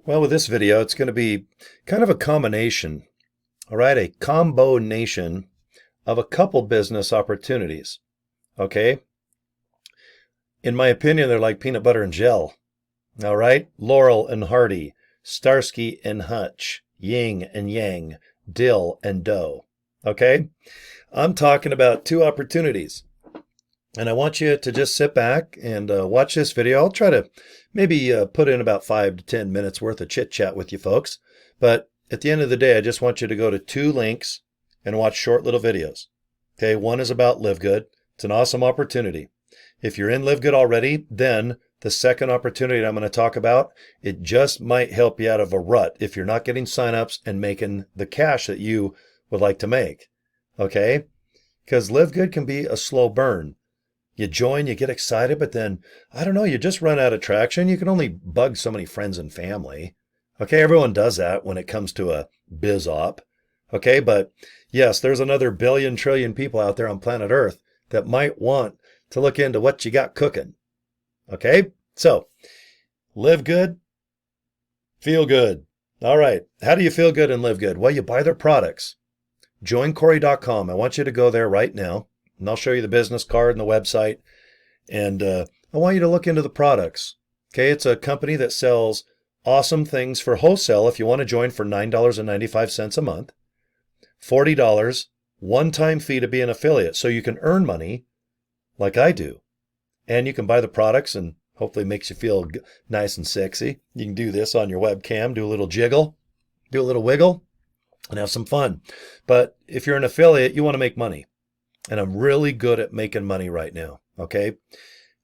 Well, with this video, it's going to be kind of a combination, all right, a combination of a couple business opportunities, okay? In my opinion, they're like peanut butter and gel, all right? Laurel and Hardy, Starsky and Hutch, yin and yang, dill and dough, okay? I'm talking about two opportunities. And I want you to just sit back and watch this video. I'll try to maybe put in about 5 to 10 minutes worth of chit chat with you folks. But at the end of the day, I just want you to go to 2 links and watch short little videos. Okay, one is about LiveGood. It's an awesome opportunity. If you're in LiveGood already, then the second opportunity I'm going to talk about, it just might help you out of a rut if you're not getting signups and making the cash that you would like to make. Okay, because LiveGood can be a slow burn. You join, you get excited, but then, I don't know, you just run out of traction. You can only bug so many friends and family. Okay, everyone does that when it comes to a biz op. Okay, but yes, there's another billion trillion people out there on planet Earth that might want to look into what you got cooking. Okay, so live good, feel good. All right, how do you feel good and live good? Well, you buy their products. Joincory.com. I want you to go there right now. And I'll show you the business card and the website. And I want you to look into the products. Okay, it's a company that sells awesome things for wholesale if you want to join for $9.95 a month. $40, one-time fee to be an affiliate. So you can earn money like I do. And you can buy the products and hopefully it makes you feel nice and sexy. You can do this on your webcam, do a little jiggle, do a little wiggle, and have some fun. But if you're an affiliate, you want to make money. And I'm really good at making money right now, okay?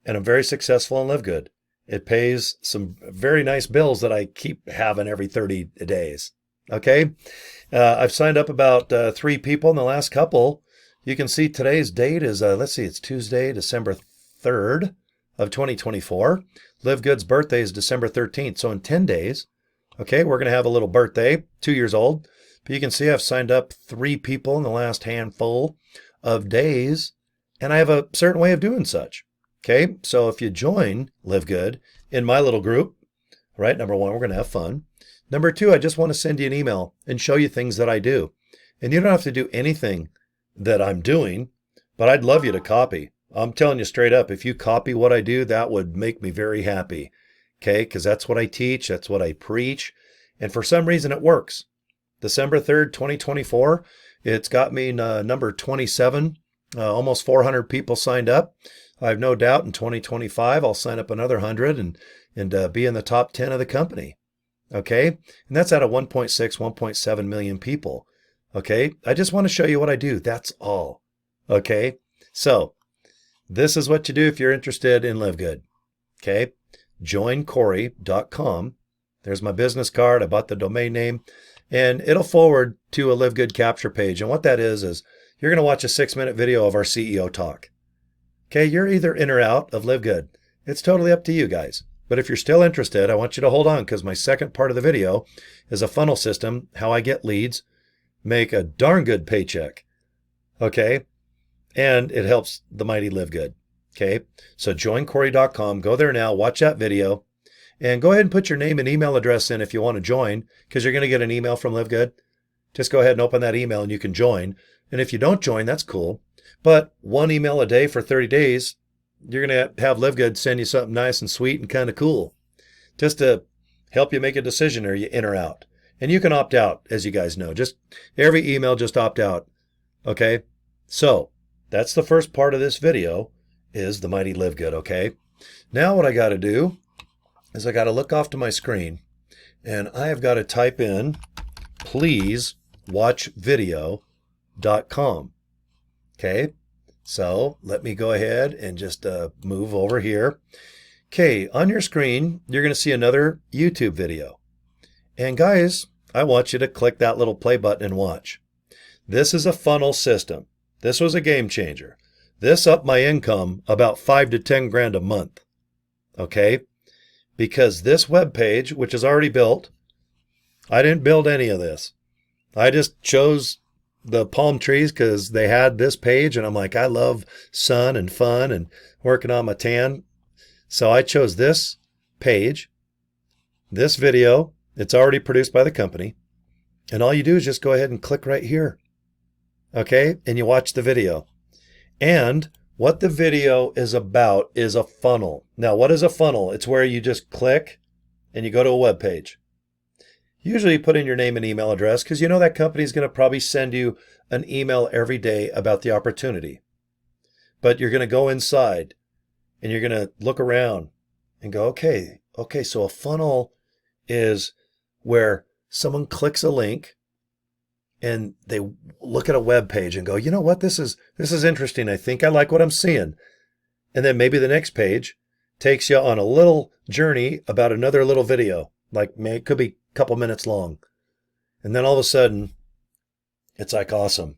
And I'm very successful in LiveGood. It pays some very nice bills that I keep having every 30 days, okay? I've signed up about 3 people in the last couple. You can see today's date is, let's see, it's Tuesday, December 3rd of 2024. LiveGood's birthday is December 13th. So in 10 days, okay, we're going to have a little birthday, 2 years old. But you can see I've signed up 3 people in the last handful of days, and I have a certain way of doing such. Okay, so if you join LiveGood in my little group, right, number 1, we're going to have fun. Number 2, I just want to send you an email and show you things that I do. And you don't have to do anything that I'm doing, but I'd love you to copy. I'm telling you straight up, if you copy what I do, that would make me very happy. Okay, because that's what I teach, that's what I preach, and for some reason it works. December 3rd, 2024, it's got me number 27, almost 400 people signed up. I have no doubt in 2025, I'll sign up another 100 and be in the top 10 of the company. Okay, and that's out of 1.6, 1.7 million people. Okay, I just want to show you what I do. That's all. Okay, so this is what you do if you're interested in LiveGood. Okay, joincory.com. There's my business card. I bought the domain name. And it'll forward to a LiveGood capture page. And what that is you're going to watch a 6-minute video of our CEO talk. Okay, you're either in or out of LiveGood. It's totally up to you guys. But if you're still interested, I want you to hold on because my second part of the video is a funnel system, how I get leads, make a darn good paycheck. Okay, and it helps the mighty LiveGood. Okay, so joincory.com. Go there now, watch that video. And go ahead and put your name and email address in if you want to join, because you're going to get an email from LiveGood. Just go ahead and open that email and you can join. And if you don't join, that's cool. But 1 email a day for 30 days, you're going to have LiveGood send you something nice and sweet and kind of cool, just to help you make a decision, are you in or out. And you can opt out, as you guys know. Just every email, just opt out. Okay? So that's the first part of this video is the mighty LiveGood, okay? Now what I got to do is I got to look off to my screen and I have got to type in pleasewatchvideo.com. Okay, so let me go ahead and just move over here. Okay, on your screen, you're going to see another YouTube video. And guys, I want you to click that little play button and watch. This is a funnel system. This was a game changer. This upped my income about 5 to 10 grand a month. Okay? Because this web page, which is already built, I didn't build any of this. I just chose the palm trees because they had this page, and I'm like, I love sun and fun and working on my tan. So I chose this page, this video, It's already produced by the company. And all you do is just go ahead and click right here. Okay? And you watch the video. And what the video is about is a funnel. Now, what is a funnel? It's where you just click and you go to a web page. Usually you put in your name and email address because you know that company is going to probably send you an email every day about the opportunity. But you're going to go inside and you're going to look around and go, okay, so a funnel is where someone clicks a link and they look at a web page and go, you know what, this is interesting. I think I like what I'm seeing. And then maybe the next page takes you on a little journey about another little video, like it could be a couple minutes long. And then all of a sudden, it's like awesome.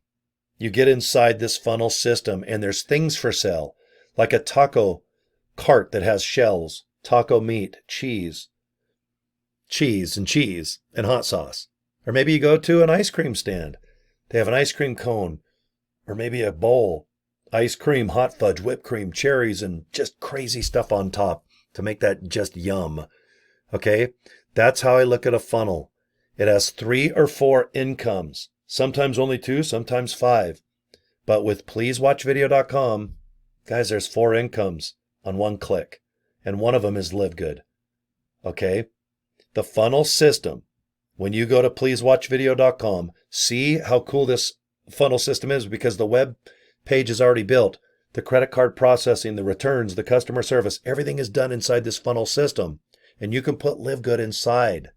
You get inside this funnel system and there's things for sale, like a taco cart that has shells, taco meat, cheese and hot sauce. Or maybe you go to an ice cream stand. They have an ice cream cone or maybe a bowl, ice cream, hot fudge, whipped cream, cherries, and just crazy stuff on top to make that just yum. Okay? That's how I look at a funnel. It has 3 or 4 incomes, sometimes only 2, sometimes 5. But with pleasewatchvideo.com, guys, there's 4 incomes on one click. And one of them is LiveGood. Okay? The funnel system, when you go to pleasewatchvideo.com, see how cool this funnel system is because the web page is already built. The credit card processing, the returns, the customer service, everything is done inside this funnel system. And you can put LiveGood inside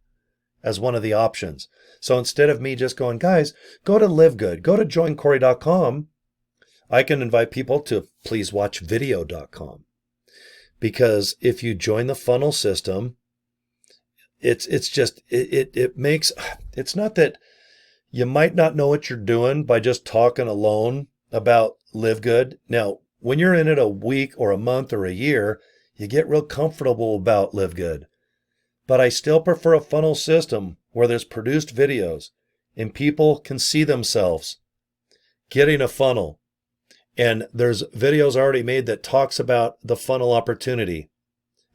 as one of the options. So instead of me just going, guys, go to LiveGood, go to joincory.com, I can invite people to pleasewatchvideo.com. Because if you join the funnel system, it makes, it's not that you might not know what you're doing by just talking alone about LiveGood. Now, when you're in it a week or a month or a year, you get real comfortable about LiveGood. But I still prefer a funnel system where there's produced videos and people can see themselves getting a funnel. And there's videos already made that talks about the funnel opportunity.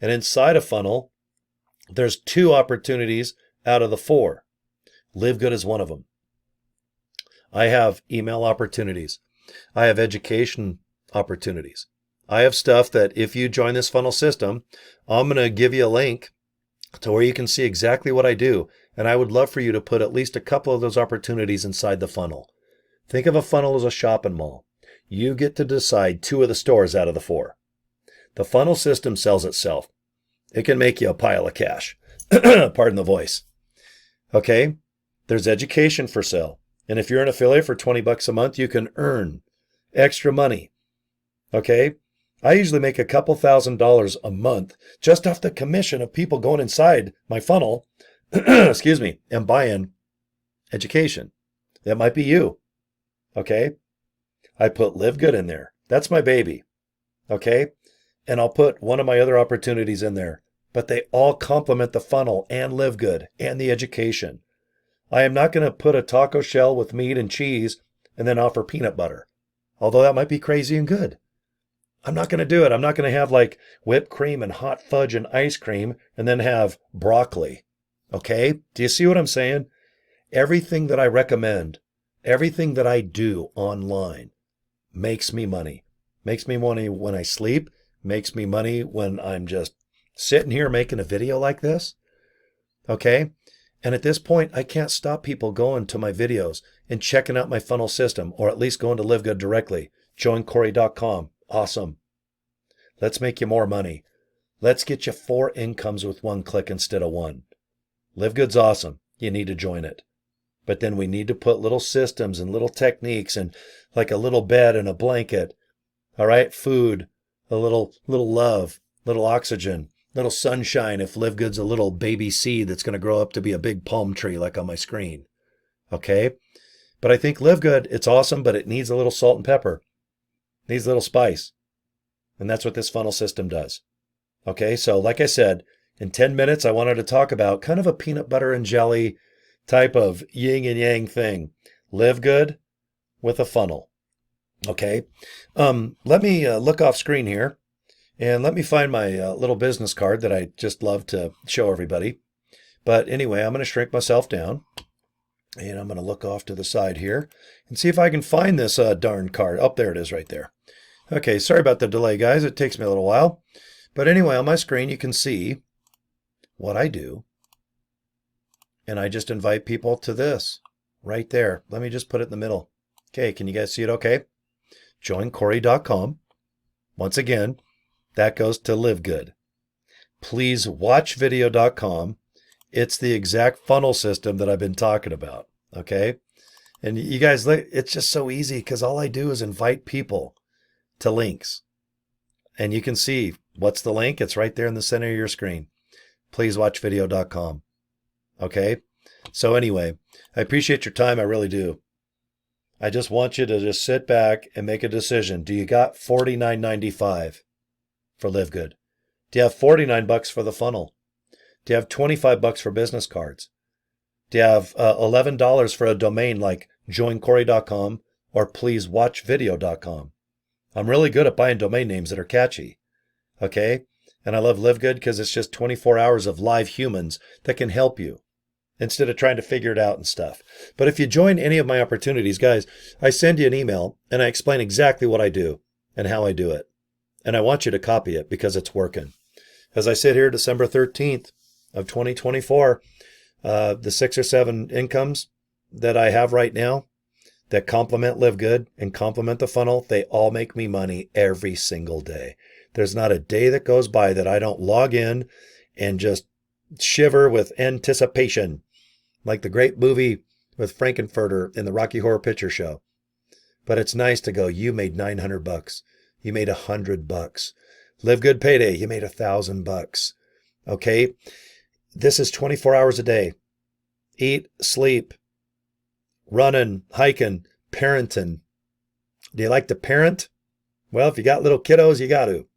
And inside a funnel, there's 2 opportunities out of the 4. LiveGood is one of them. I have email opportunities. I have education opportunities. I have stuff that if you join this funnel system, I'm going to give you a link to where you can see exactly what I do. And I would love for you to put at least a couple of those opportunities inside the funnel. Think of a funnel as a shopping mall. You get to decide 2 of the stores out of the 4. The funnel system sells itself. It can make you a pile of cash. Pardon the voice. Okay? There's education for sale. And if you're an affiliate for $20 a month, you can earn extra money. Okay? I usually make a couple $1,000s a month just off the commission of people going inside my funnel, excuse me, and buying education. That might be you. Okay? I put LiveGood in there. That's my baby. Okay? And I'll put one of my other opportunities in there. But they all complement the funnel and LiveGood and the education. I am not going to put a taco shell with meat and cheese and then offer peanut butter. Although that might be crazy and good. I'm not going to do it. I'm not going to have like whipped cream and hot fudge and ice cream and then have broccoli. Okay? Do you see what I'm saying? Everything that I recommend, everything that I do online makes me money. Makes me money when I sleep. Makes me money when I'm just sitting here making a video like this. Okay? And at this point, I can't stop people going to my videos and checking out my funnel system, or at least going to LiveGood directly. joincory.com. Awesome. Let's make you more money. Let's get you 4 incomes with 1 click instead of 1. LiveGood's awesome. You need to join it. But then we need to put little systems and little techniques and like a little bed and a blanket. All right? Food, a little love, little oxygen, little sunshine if LiveGood's a little baby seed that's going to grow up to be a big palm tree like on my screen. Okay? But I think LiveGood, it's awesome, but it needs a little salt and pepper. It needs a little spice. And that's what this funnel system does. Okay? So like I said, in 10 minutes, I wanted to talk about kind of a peanut butter and jelly type of yin and yang thing. LiveGood with a funnel. Okay? Let me look off screen here. And let me find my little business card that I just love to show everybody. But anyway, I'm going to shrink myself down. And I'm going to look off to the side here and see if I can find this darn card. Oh, there it is right there. Okay, sorry about the delay, guys. It takes me a little while. But anyway, on my screen, you can see what I do. And I just invite people to this right there. Let me just put it in the middle. Okay, can you guys see it okay? Joincory.com. Once again, that goes to LiveGood. Please watchvideo.com. It's the exact funnel system that I've been talking about, okay? And you guys, it's just so easy because all I do is invite people to links. And you can see, what's the link? It's right there in the center of your screen. Please watchvideo.com, okay? So anyway, I appreciate your time. I really do. I just want you to just sit back and make a decision. Do you got $49.95 for LiveGood? Do you have $49 for the funnel? Do you have $25 for business cards? Do you have $11 for a domain like joincory.com or pleasewatchvideo.com? I'm really good at buying domain names that are catchy. Okay? And I love LiveGood because it's just 24 hours of live humans that can help you instead of trying to figure it out and stuff. But if you join any of my opportunities, guys, I send you an email and I explain exactly what I do and how I do it. And I want you to copy it because it's working. As I sit here December 13th of 2024, the 6 or 7 incomes that I have right now that complement LiveGood and complement the funnel, they all make me money every single day. There's not a day that goes by that I don't log in and just shiver with anticipation, like the great movie with Frankenfurter in the Rocky Horror Picture Show. But it's nice to go, you made $900. You made $100. LiveGood payday, you made $1,000. Okay? This is 24 hours a day. Eat, sleep, running, hiking, parenting. Do you like to parent? Well, if you got little kiddos, you got to.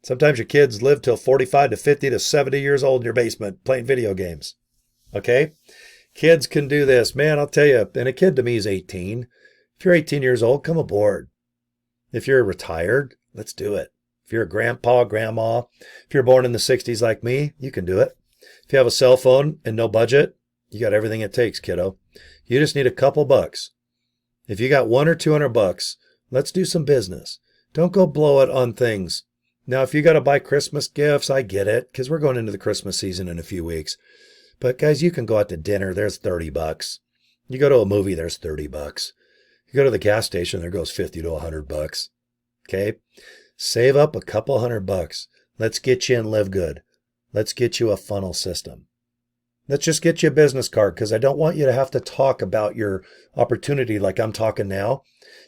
Sometimes your kids live till 45 to 50 to 70 years old in your basement playing video games. Okay? Kids can do this. Man, I'll tell you, and a kid to me is 18. If you're 18 years old, come aboard. If you're retired, let's do it. If you're a grandpa, grandma, if you're born in the 60s like me, you can do it. If you have a cell phone and no budget, you got everything it takes, kiddo. You just need a couple bucks. If you got $100 or $200, let's do some business. Don't go blow it on things. Now, if you got to buy Christmas gifts, I get it, because we're going into the Christmas season in a few weeks. But guys, you can go out to dinner. There's $30. You go to a movie, there's $30. You go to the gas station, there goes $50 to $100. Okay? Save up a couple $100. Let's get you in LiveGood. Let's get you a funnel system. Let's just get you a business card because I don't want you to have to talk about your opportunity like I'm talking now.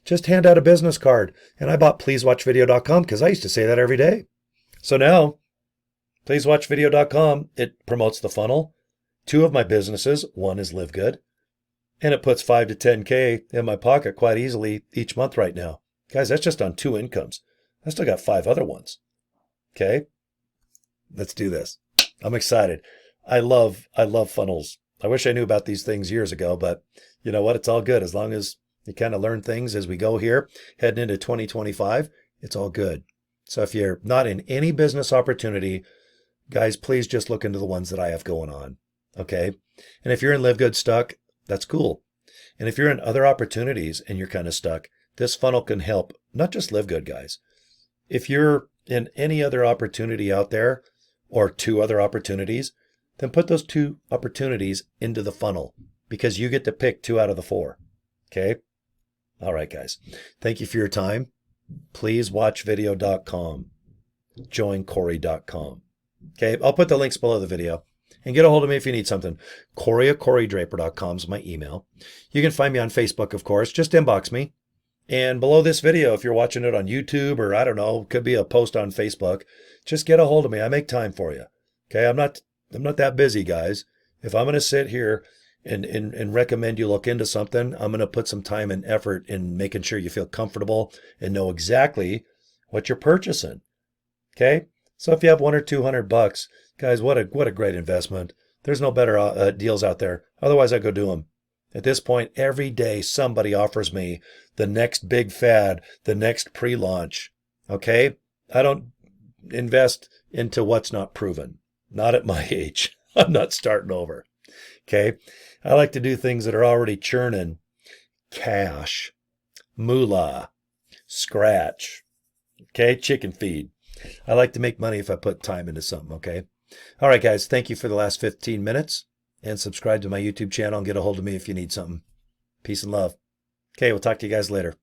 Just hand out a business card. And I bought pleasewatchvideo.com because I used to say that every day. So now, pleasewatchvideo.com, it promotes the funnel. 2 of my businesses, one is LiveGood, and it puts 5 to 10K in my pocket quite easily each month right now. Guys, that's just on 2 incomes. I still got 5 other ones. Okay? Let's do this. I'm excited. I love funnels. I wish I knew about these things years ago, but you know what? It's all good. As long as you kind of learn things as we go here, heading into 2025, it's all good. So if you're not in any business opportunity, guys, please just look into the ones that I have going on. Okay? And if you're in LiveGood stuck, that's cool. And if you're in other opportunities and you're kind of stuck, this funnel can help, not just LiveGood, guys. If you're in any other opportunity out there or 2 other opportunities, then put those 2 opportunities into the funnel because you get to pick 2 out of the 4. Okay? All right, guys. Thank you for your time. Please watchvideo.com. Joincory.com. Okay? I'll put the links below the video. And get a hold of me if you need something. Cory at CoryDraper.com is my email. You can find me on Facebook, of course. Just inbox me. And below this video, if you're watching it on YouTube or I don't know, could be a post on Facebook, just get a hold of me. I make time for you. Okay? I'm not that busy, guys. If I'm going to sit here and recommend you look into something, I'm going to put some time and effort in making sure you feel comfortable and know exactly what you're purchasing. Okay? So if you have $100 or $200, guys, what a great investment. There's no better deals out there. Otherwise, I'd go do them. At this point, every day somebody offers me the next big fad, the next pre-launch. Okay? I don't invest into what's not proven. Not at my age. I'm not starting over. Okay. I like to do things that are already churning cash, moolah, scratch. Okay. Chicken feed. I like to make money if I put time into something. Okay. All right, guys. Thank you for the last 15 minutes, and subscribe to my YouTube channel and get a hold of me if you need something. Peace and love. Okay. We'll talk to you guys later.